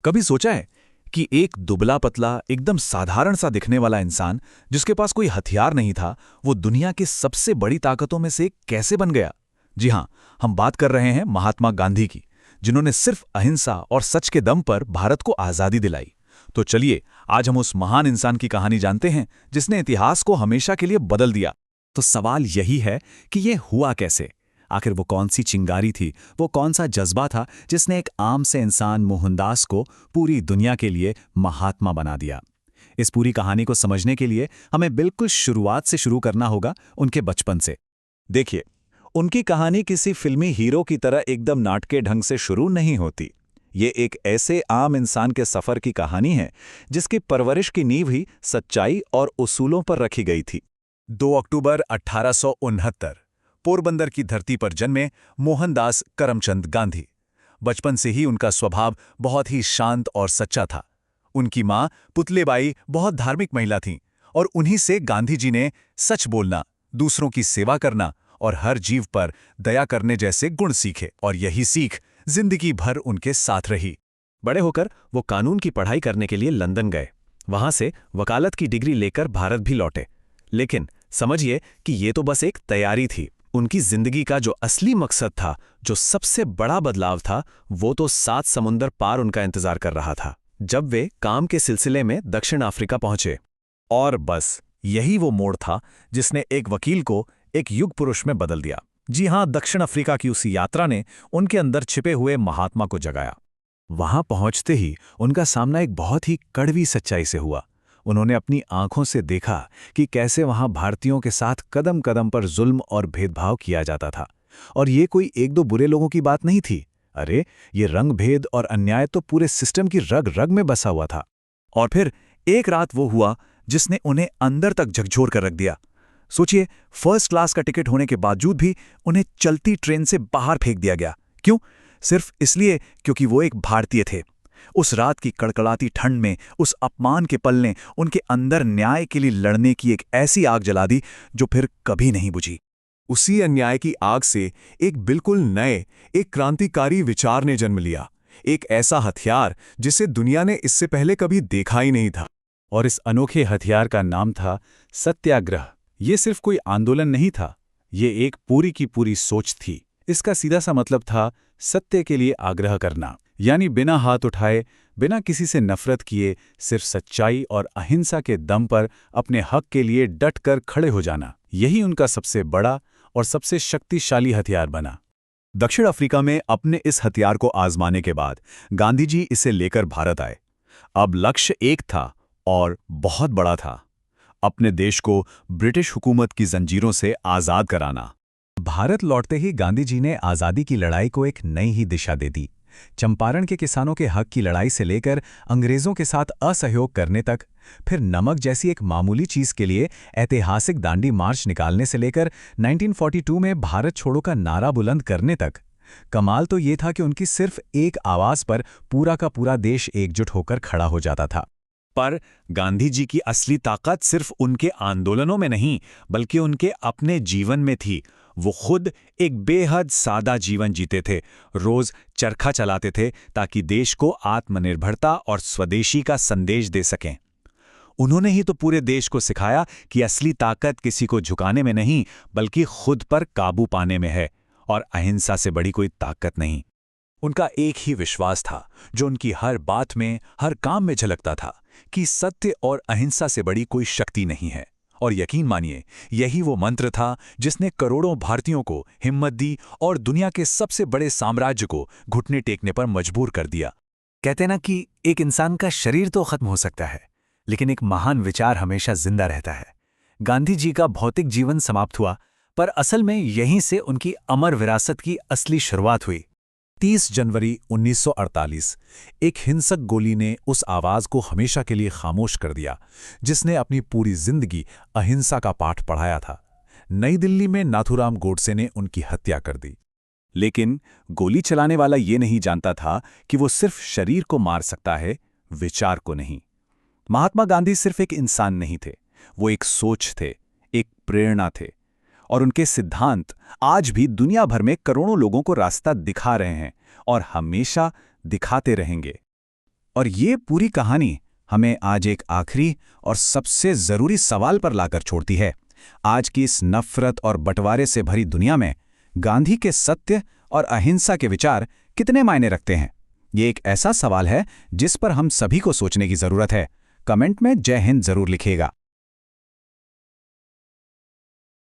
कभी सोचा है कि एक दुबला पतला एकदम साधारण सा दिखने वाला इंसान जिसके पास कोई हथियार नहीं था, वो दुनिया की सबसे बड़ी ताकतों में से एक कैसे बन गया? जी हां, हम बात कर रहे हैं महात्मा गांधी की, जिन्होंने सिर्फ अहिंसा और सच के दम पर भारत को आजादी दिलाई। तो चलिए, आज हम उस महान इंसान की कहानी जानते हैं जिसने इतिहास को हमेशा के लिए बदल दिया। तो सवाल यही है कि ये हुआ कैसे। आखिर वो कौन सी चिंगारी थी, वो कौन सा जज्बा था जिसने एक आम से इंसान मोहनदास को पूरी दुनिया के लिए महात्मा बना दिया। इस पूरी कहानी को समझने के लिए हमें बिल्कुल शुरुआत से शुरू करना होगा, उनके बचपन से। देखिए, उनकी कहानी किसी फिल्मी हीरो की तरह एकदम नाटकीय ढंग से शुरू नहीं होती। ये एक ऐसे आम इंसान के सफर की कहानी है जिसकी परवरिश की नींव ही सच्चाई और उसूलों पर रखी गई थी। 2 अक्टूबर 1869 पोरबंदर की धरती पर जन्मे मोहनदास करमचंद गांधी। बचपन से ही उनका स्वभाव बहुत ही शांत और सच्चा था। उनकी मां पुतलेबाई बहुत धार्मिक महिला थीं और उन्हीं से गांधी जी ने सच बोलना, दूसरों की सेवा करना और हर जीव पर दया करने जैसे गुण सीखे, और यही सीख जिंदगी भर उनके साथ रही। बड़े होकर वो कानून की पढ़ाई करने के लिए लंदन गए। वहां से वकालत की डिग्री लेकर भारत भी लौटे। लेकिन समझिए कि ये तो बस एक तैयारी थी। उनकी जिंदगी का जो असली मकसद था, जो सबसे बड़ा बदलाव था, वो तो 7 समुंदर पार उनका इंतजार कर रहा था, जब वे काम के सिलसिले में दक्षिण अफ्रीका पहुंचे। और बस यही वो मोड़ था जिसने एक वकील को एक युग पुरुष में बदल दिया। जी हां, दक्षिण अफ्रीका की उसी यात्रा ने उनके अंदर छिपे हुए महात्मा को जगाया। वहां पहुंचते ही उनका सामना एक बहुत ही कड़वी सच्चाई से हुआ। उन्होंने अपनी आंखों से देखा कि कैसे वहां भारतीयों के साथ कदम कदम पर जुल्म और भेदभाव किया जाता था। और ये कोई एक दो बुरे लोगों की बात नहीं थी। अरे, ये रंग भेद और अन्याय तो पूरे सिस्टम की रग रग में बसा हुआ था। और फिर एक रात वो हुआ जिसने उन्हें अंदर तक झकझोर कर रख दिया। सोचिए, फर्स्ट क्लास का टिकट होने के बावजूद भी उन्हें चलती ट्रेन से बाहर फेंक दिया गया। क्यों? सिर्फ इसलिए क्योंकि वो एक भारतीय थे। उस रात की कड़कड़ाती ठंड में उस अपमान के पल ने उनके अंदर न्याय के लिए लड़ने की एक ऐसी आग जला दी जो फिर कभी नहीं बुझी। उसी अन्याय की आग से एक बिल्कुल नए, एक क्रांतिकारी विचार ने जन्म लिया। एक ऐसा हथियार जिसे दुनिया ने इससे पहले कभी देखा ही नहीं था। और इस अनोखे हथियार का नाम था सत्याग्रह। ये सिर्फ कोई आंदोलन नहीं था, ये एक पूरी की पूरी सोच थी। इसका सीधा सा मतलब था सत्य के लिए आग्रह करना, यानी बिना हाथ उठाए, बिना किसी से नफरत किए, सिर्फ सच्चाई और अहिंसा के दम पर अपने हक के लिए डट कर खड़े हो जाना। यही उनका सबसे बड़ा और सबसे शक्तिशाली हथियार बना। दक्षिण अफ्रीका में अपने इस हथियार को आजमाने के बाद गांधी जी इसे लेकर भारत आए। अब लक्ष्य एक था और बहुत बड़ा था, अपने देश को ब्रिटिश हुकूमत की जंजीरों से आज़ाद कराना। भारत लौटते ही गांधी जी ने आज़ादी की लड़ाई को एक नई ही दिशा दे दी। चंपारण के किसानों के हक की लड़ाई से लेकर अंग्रेजों के साथ असहयोग करने तक, फिर नमक जैसी एक मामूली चीज के लिए ऐतिहासिक दांडी मार्च निकालने से लेकर 1942 में भारत छोड़ो का नारा बुलंद करने तक। कमाल तो ये था कि उनकी सिर्फ एक आवाज पर पूरा का पूरा देश एकजुट होकर खड़ा हो जाता था। पर गांधी जी की असली ताकत सिर्फ उनके आंदोलनों में नहीं, बल्कि उनके अपने जीवन में थी। वो खुद एक बेहद सादा जीवन जीते थे, रोज चरखा चलाते थे ताकि देश को आत्मनिर्भरता और स्वदेशी का संदेश दे सकें। उन्होंने ही तो पूरे देश को सिखाया कि असली ताकत किसी को झुकाने में नहीं, बल्कि खुद पर काबू पाने में है, और अहिंसा से बड़ी कोई ताकत नहीं। उनका एक ही विश्वास था जो उनकी हर बात में, हर काम में झलकता था, कि सत्य और अहिंसा से बड़ी कोई शक्ति नहीं है। और यकीन मानिए, यही वो मंत्र था जिसने करोड़ों भारतीयों को हिम्मत दी और दुनिया के सबसे बड़े साम्राज्य को घुटने टेकने पर मजबूर कर दिया। कहते ना कि एक इंसान का शरीर तो खत्म हो सकता है, लेकिन एक महान विचार हमेशा जिंदा रहता है। गांधी जी का भौतिक जीवन समाप्त हुआ, पर असल में यहीं से उनकी अमर विरासत की असली शुरुआत हुई। 30 जनवरी 1948 एक हिंसक गोली ने उस आवाज को हमेशा के लिए खामोश कर दिया जिसने अपनी पूरी जिंदगी अहिंसा का पाठ पढ़ाया था। नई दिल्ली में नाथूराम गोडसे ने उनकी हत्या कर दी। लेकिन गोली चलाने वाला ये नहीं जानता था कि वो सिर्फ शरीर को मार सकता है, विचार को नहीं। महात्मा गांधी सिर्फ एक इंसान नहीं थे, वो एक सोच थे, एक प्रेरणा थे। और उनके सिद्धांत आज भी दुनिया भर में करोड़ों लोगों को रास्ता दिखा रहे हैं और हमेशा दिखाते रहेंगे। और ये पूरी कहानी हमें आज एक आखिरी और सबसे ज़रूरी सवाल पर लाकर छोड़ती है। आज की इस नफ़रत और बंटवारे से भरी दुनिया में गांधी के सत्य और अहिंसा के विचार कितने मायने रखते हैं? ये एक ऐसा सवाल है जिस पर हम सभी को सोचने की ज़रूरत है। कमेंट में जय हिंद ज़रूर लिखिएगा।